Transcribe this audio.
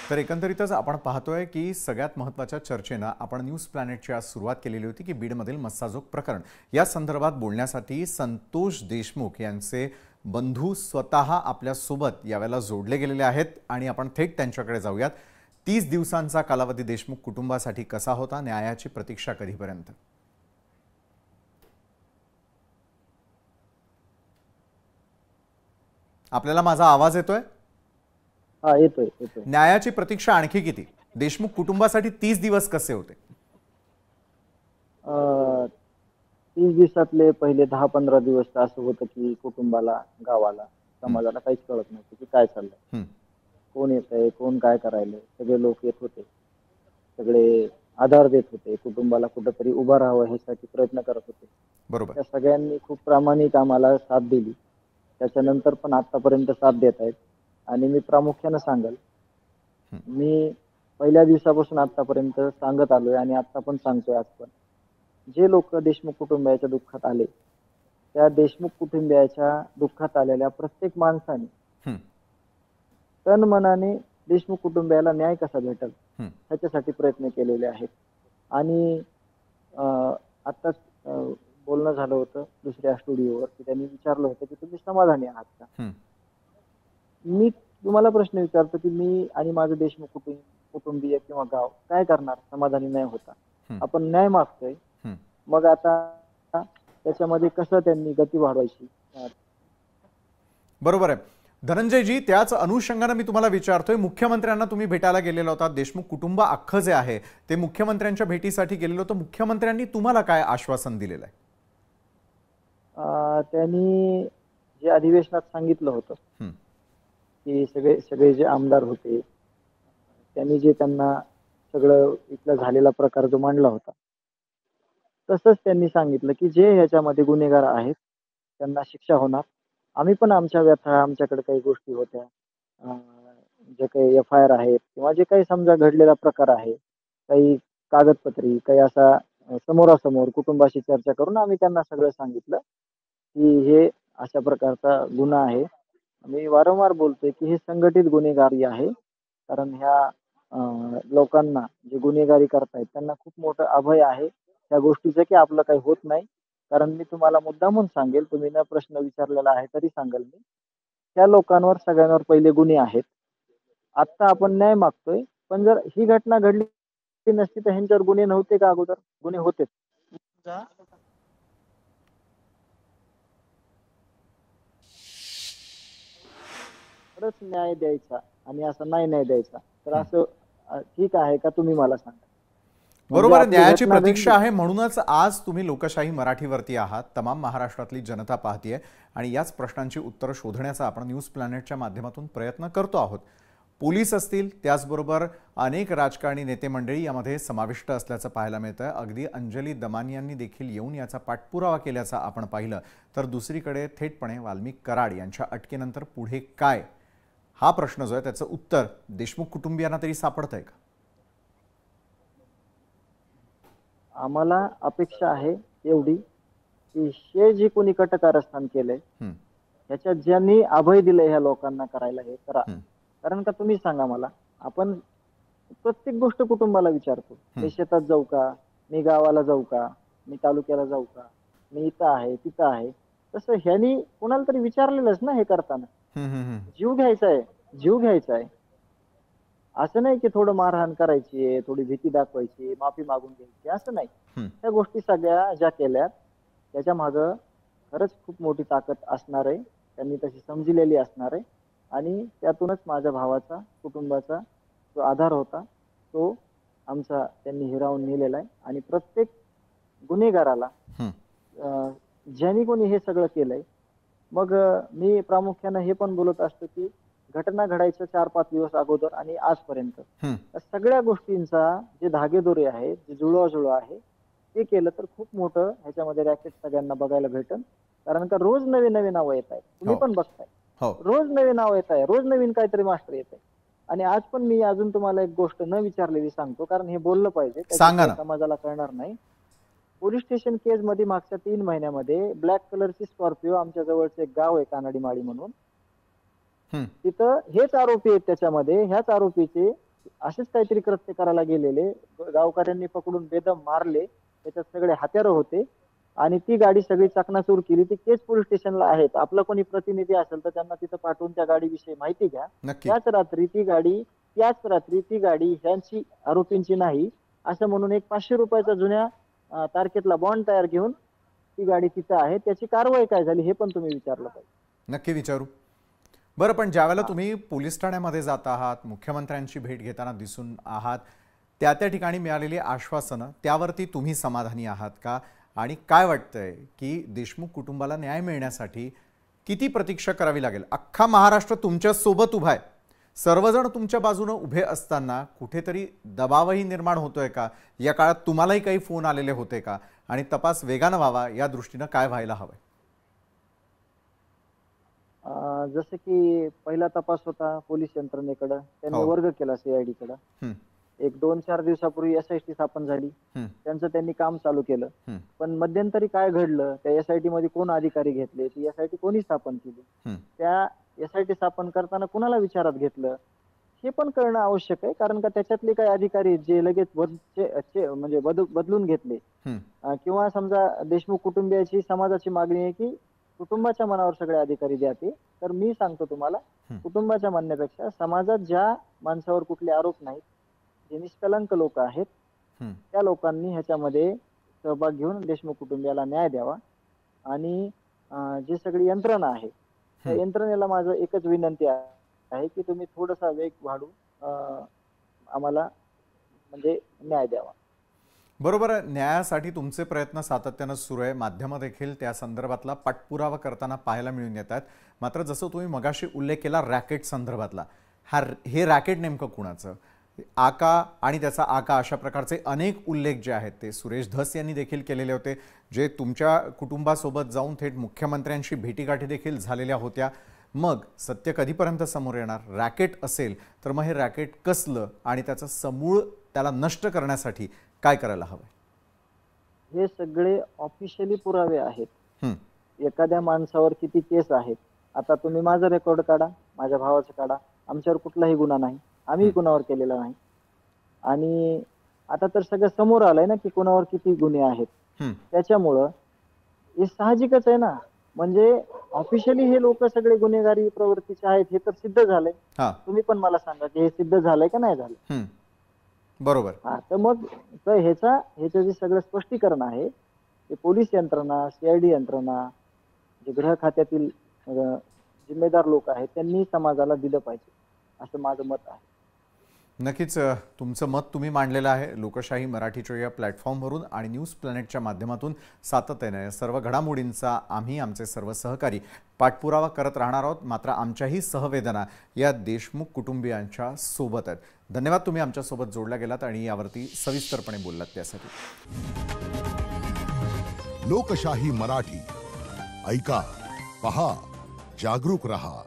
तर एकंदरीतच आपण पाहतोय की सगळ्यात महत्त्वाच्या चर्चेनं आपण न्यूज प्लॅनेटची आज सुरुवात केलेली होती की बीडमधील मस्साजोग प्रकरण या संदर्भात बोलण्यासाठी संतोष देशमुख यांचे बंधू स्वतः आपल्यासोबत यावेळेला जोडले गेलेले आहेत आणि आपण थेट त्यांच्याकडे जाऊयात। 30 दिवसांचा कालावधी देशमुख कुटुंबासाठी कसा होता, न्यायाची प्रतीक्षा कधीपर्यंत? आपल्याला माझा आवाज येतोय? हा, येतोय येतोय। न्यायाची प्रतीक्षा आणखी किती? देशमुख कुटुंबासाठी 30 दिवस कसे होते? 30 दिवसातले पहिले 10-15 दिवस तर असं होतं की कुटुंबाला, गावाला, समाजाला काहीच कळत नव्हतं की काय चाललंय, कोण येतंय, कोण काय करायलंय। सगळे लोक येत होते, सगळे आधार देत होते, कुटुंबाला कुठंतरी उभं राहावं ह्यासाठी प्रयत्न करत होते। बरोबर। त्या सगळ्यांनी खूप प्रामाणिक आम्हाला साथ दिली, त्याच्यानंतर पण आतापर्यंत साथ देत आहेत। आणि मी प्रामुख्याने सांगेल, मी पहिल्या दिवसापासून आतापर्यंत सांगत आलोय आणि आता पण सांगतोय आज पण, जे लोक देशमुख कुटुंबियाच्या दुःखात आले, त्या देशमुख कुटुंबियाच्या दुःखात आलेल्या प्रत्येक माणसाने तन मनाने देशमुख कुटुंबियाला न्याय कसा भेटेल ह्याच्यासाठी प्रयत्न केलेले आहेत। आणि आत्ताच बोलणं झालं होतं दुसऱ्या स्टुडिओवर की त्यांनी विचारलं होतं की तुम्ही समाधानी आहात का? मी तुम्हाला प्रश्न विचारतो की मी आणि माझं देशमुख कुटुंबीय किंवा गाव काय करणार समाधानी नाही होता? आपण न्याय मागतोय, मग आता त्याच्यामध्ये कसं त्यांनी गती वाढवायची? बरोबर आहे धनंजयजी, त्याच अनुषंगाने मी तुम्हाला विचारतोय, मुख्यमंत्र्यांना तुम्ही भेटायला गेलेला होता, देशमुख कुटुंब अख्खं जे आहे ते मुख्यमंत्र्यांच्या भेटीसाठी गेलेलं होतं, मुख्यमंत्र्यांनी तुम्हाला काय आश्वासन दिलेलं आहे? त्यांनी जे अधिवेशनात सांगितलं होतं की सगळे जे आमदार होते त्यांनी जे त्यांना सगळं इथला झालेला प्रकार जो मांडला होता, तसंच त्यांनी सांगितलं की जे ह्याच्यामध्ये गुन्हेगार आहेत त्यांना शिक्षा होणार। आम्ही पण आमच्या व्यथा, आमच्याकडे काही गोष्टी होत्या, जे काही FIR आहेत किंवा जे काही समजा घडलेला प्रकार आहे, काही कागदपत्री, काही असा समोरासमोर कुटुंबाशी चर्चा करून आम्ही त्यांना सगळं सांगितलं की हे अशा प्रकारचा गुन्हा आहे। मी वारंवार बोलतोय की हे संघटित गुन्हेगारी आहे, कारण ह्या लोकांना जे गुन्हेगारी करतायत त्यांना खूप मोठं अभय आहे त्या गोष्टीचं की आपलं काही होत नाही। कारण मी तुम्हाला मुद्दामून सांगेल, तुम्ही न प्रश्न विचारलेला आहे तरी सांगेल मी, त्या लोकांवर सगळ्यांवर पहिले गुन्हे आहेत। आता आपण न्याय मागतोय, पण जर ही घटना घडली नसती तर ह्यांच्यावर गुन्हे नव्हते का? अगोदर गुन्हे होतेच। खरंच न्याय द्यायचा आणि असं नाही न्याय द्यायचा तर असं ठीक आहे का? तुम्ही मला सांगा। बरोबर आहे, न्यायाची प्रतीक्षा आहे, म्हणूनच आज तुम्ही लोकशाही मराठीवरती आहात, तमाम महाराष्ट्रातली जनता पाहतीये आणि याच प्रश्नांची उत्तरं शोधण्याचा आपण न्यूज प्लॅनेटच्या माध्यमातून प्रयत्न करतो आहोत। पोलीस असतील, त्याचबरोबर अनेक राजकारणी नेते मंडळी यामध्ये समाविष्ट असल्याचं पाहायला मिळतं। अगदी अंजली दमानियांनी देखील येऊन याचा पाठपुरावा केल्याचा आपण पाहिलं तर दुसरीकडे थेटपणे वाल्मिक कराड यांच्या अटकेनंतर पुढे काय, हा प्रश्न जो आहे त्याचं उत्तर देशमुख कुटुंबियांना तरी सापडतंय का? आम्हाला अपेक्षा आहे एवढी की हे जे कोणी कटकारस्थान केलंय ह्याच्यात ज्यांनी अभय दिलंय ह्या लोकांना करायला हे करा। कारण का तुम्ही सांगा मला, आपण प्रत्येक गोष्ट कुटुंबाला विचारतो, मी शेतात जाऊ का, मी गावाला जाऊ का, मी तालुक्याला जाऊ का, मी इथं आहे तिथं आहे, तसं ह्यांनी कोणाला तरी विचारलेलंच ना हे करताना। जीव घ्यायचा आहे, जीव घ्यायचा आहे, असं नाही की थोडं मारहाण करायची, थोडी भीती दाखवायची, माफी मागून घ्यायची, असं नाही। त्या गोष्टी सगळ्या ज्या केल्यात त्याच्या मागं खरंच खूप मोठी ताकद असणार आहे, त्यांनी तशी समजलेली असणार आहे आणि त्यातूनच माझ्या भावाचा, कुटुंबाचा जो आधार होता तो आमचा त्यांनी हिरावून नेलेला आहे। आणि प्रत्येक गुन्हेगाराला ज्यांनी कोणी हे सगळं केलंय, मग मी प्रामुख्याने हे पण बोलत असतो की घटना घडायच्या 4-5 दिवस अगोदर आणि आजपर्यंत सगळ्या गोष्टींचा जे धागेदोरे आहेत, जे जुळवाजुळव आहे ते केलं तर खूप मोठं ह्याच्यामध्ये रॅकेट सगळ्यांना बघायला भेटेल। कारण का रोज नवीन नवीन नावं येत आहेत, तुम्ही पण बघताय, रोज नवीन नाव येत आहे, रोज नवीन काहीतरी मास्टर येत आहे। आणि आज पण मी अजून तुम्हाला एक गोष्ट न विचारलेली सांगतो, कारण हे बोललं पाहिजे, समाजाला कळणार नाही। पोलीस स्टेशन केस मध्ये मागच्या 3 महिन्यामध्ये ब्लॅक कलरची स्कॉर्पिओ आमच्या जवळचं एक गाव आहे कानडी माळी म्हणून, तिथं हेच आरोपी आहेत, त्याच्यामध्ये ह्याच आरोपीचे असेच काहीतरी कृत्य करायला गेलेले, गावकऱ्यांनी पकडून बेदम मारले, त्याच्यात सगळे हत्यारं होते आणि ती गाडी सगळी चकनाचूर केली. ती केज पोलीस स्टेशनला आहेत. आपला कोणी प्रतिनिधी असेल तर त्यांना तिथं पाठवून त्या गाडीविषयी माहिती घ्या. नक्की. त्याच रात्री ती गाडी ह्यांची, आरोपींची नाही असं म्हणून एक 500 रुपयाचा जुन्या तारखेतला बॉन्ड तयार घेऊन ती गाडी तिथं आहे. त्याची कारवाई काय झाली हे पण तुम्ही विचारलं पाहिजे. नक्की विचारू. बरं, पण ज्यावेळेला तुम्ही पोलीस ठाण्यामध्ये जात आहात, मुख्यमंत्र्यांची भेट घेताना दिसून आहात, त्या ठिकाणी मिळालेली आश्वासनं त्यावरती तुम्ही समाधानी आहात का? आणि काय वाटतंय की देशमुख कुटुंबाला न्याय मिळण्यासाठी किती प्रतीक्षा करावी लागेल? अख्खा महाराष्ट्र तुमच्या सोबत उभा आहे, सर्वजण तुमच्या बाजूने उभे असताना कुठेतरी दबावही निर्माण होतोय का? या काळात तुम्हालाही काही फोन आलेले होते का? आणि तपास वेगानं व्हावा या दृष्टीनं काय व्हायला हवंय? जसं की पहिला तपास होता पोलीस यंत्रणेकडे, त्यांनी वर्ग केला सीआयडीकडे. एक 2-4 दिवसापूर्वी एसआयटी स्थापन झाली, त्यांचं त्यांनी काम चालू केलं. पण मध्यंतरी काय घडलं, त्या एसआयटी मध्ये कोण अधिकारी घेतले, ती एसआयटी कोणी स्थापन केली, त्या एसआयटी स्थापन करताना कुणाला विचारात घेतलं हे पण कळणं आवश्यक आहे. कारण का त्याच्यातले काही अधिकारी जे लगेच म्हणजे बदलून घेतले, किंवा समजा देशमुख कुटुंबियाची समाजाची मागणी आहे की कुटुंबाच्या मनावर सगळे अधिकारी द्याते, तर मी सांगतो तुम्हाला, कुटुंबाच्या म्हणण्यापेक्षा समाजात ज्या माणसावर कुठले आरोप नाहीत, जे निष्कलंक लोक आहेत, त्या लोकांनी ह्याच्यामध्ये सहभाग घेऊन देशमुख कुटुंबियाला न्याय द्यावा. आणि जी सगळी यंत्रणा आहे त्या यंत्रणेला माझं एकच विनंती आहे की तुम्ही थोडासा वेग वाढून आम्हाला म्हणजे न्याय द्यावा. बरोबर आहे. न्यायासाठी तुमचे प्रयत्न सातत्यानं सुरू आहे. माध्यमं देखील त्या संदर्भातला पाठपुरावा करताना पाहायला मिळून येतात. मात्र जसं तुम्ही मगाशी उल्लेख केला रॅकेट संदर्भातला, हे रॅकेट नेमकं कुणाचं? आका आणि त्याचा आका अशा प्रकारचे अनेक उल्लेख जे आहेत ते सुरेश धस यांनी देखील केलेले होते, जे तुमच्या कुटुंबासोबत जाऊन थेट मुख्यमंत्र्यांशी भेटीगाठी देखील झालेल्या होत्या. मग सत्य कधीपर्यंत समोर येणार? रॅकेट असेल तर मग हे रॅकेट कसलं आणि त्याचं समूळ त्याला नष्ट करण्यासाठी काय करायला हवं? हे सगळे ऑफिशियली पुरावे आहेत. एखाद्या माणसावर किती केस आहेत, आता तुम्ही माझा रेकॉर्ड काढा, माझ्या भावाचा काढा, आमच्यावर कुठलाही गुन्हा नाही, आम्ही कुणावर केलेला नाही. आणि आता तर सगळं समोर आलंय ना की कुणावर किती गुन्हे आहेत. त्याच्यामुळं हे साहजिकच आहे ना, म्हणजे ऑफिशियली हे लोक सगळे गुन्हेगारी प्रवृत्तीचे आहेत हे तर सिद्ध झालंय. तुम्ही पण मला सांगा की हे सिद्ध झालंय का नाही झालं? बरोबर. तर मग ह्याचं जे सगळं स्पष्टीकरण आहे ते पोलीस यंत्रणा, सीआयडी यंत्रणा, जे गृह खात्यातील जिम्मेदार लोक आहेत त्यांनी समाजाला दिलं पाहिजे, असं माझं मत आहे. नक्कीच तुमचं मत तुम्ही मांडलेलं आहे लोकशाही मराठीच्या या प्लॅटफॉर्मवरून आणि न्यूज प्लॅनेटच्या माध्यमातून सातत्याने सर्व घडामोडींचा आम्ही आमचे सर्व सहकारी पाठपुरावा करत राहणार आहोत. मात्र आमच्याही सहवेदना या देशमुख कुटुंबियांच्या सोबत आहेत. धन्यवाद, तुम्ही आमच्यासोबत जोडला गेलात आणि यावरती सविस्तरपणे बोललात त्यासाठी. लोकशाही मराठी ऐका, पहा, जागरूक रहा.